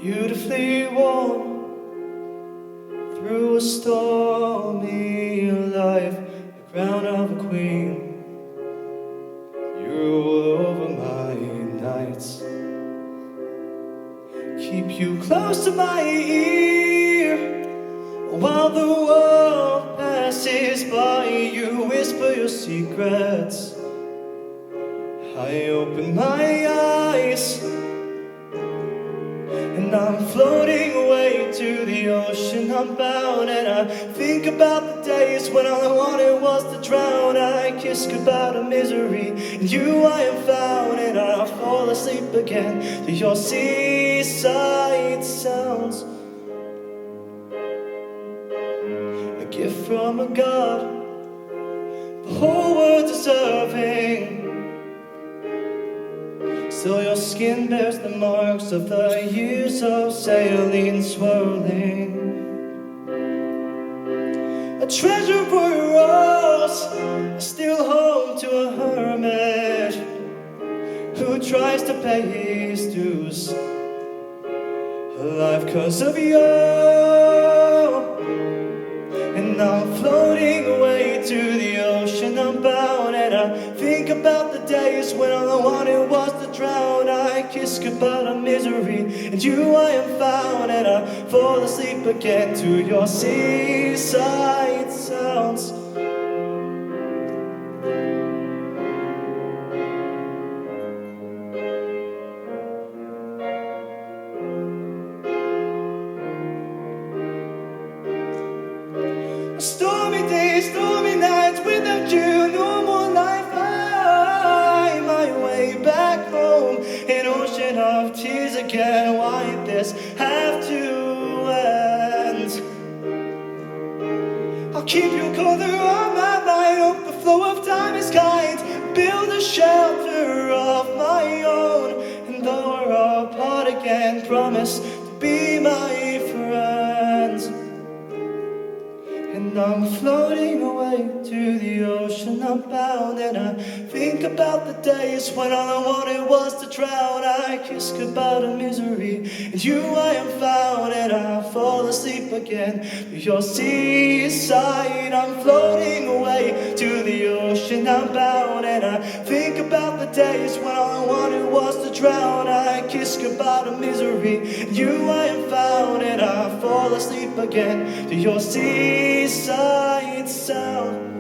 beautifully warm through a stormy life, the crown of a queen. You rule over my nights, keep you close to my ear while the world passes by. You whisper your secrets, I open my eyes, and I'm floating away to the ocean. I'm bound, and I think about the days when all I wanted was to drown. I kiss goodbye to misery, and you I am found, and I fall asleep again to your seaside sounds. A gift from a God, the whole world deserving. Still your skin bears the marks of the years of sailing, swirling. A treasure for a rose, still home to a hermit who tries to pay his dues alive 'cause of you. And I'm floating away to the ocean. I'm bound, and I think about the days when all I wanted was to drown. I kiss goodbye to misery, and you I am found, and I fall asleep again to your seaside sounds. Stormy days, stormy nights without you, no more life. I my way back home, an ocean of tears again. Why did this have to end? I'll keep you colder on my mind. Hope the flow of time is kind. Build a shelter of my own, and though we're apart again, promise to be my friends. And I'm floating away to the ocean. I'm bound, and I think about the days when all I wanted was to drown. I kiss goodbye to misery, and you I am found, and I fall asleep again to your seaside. I'm floating away to the ocean. I'm bound, and I think about the days when all I wanted was to drown. I kiss goodbye to misery, and you I am found, and I fall asleep again to your seaside sound.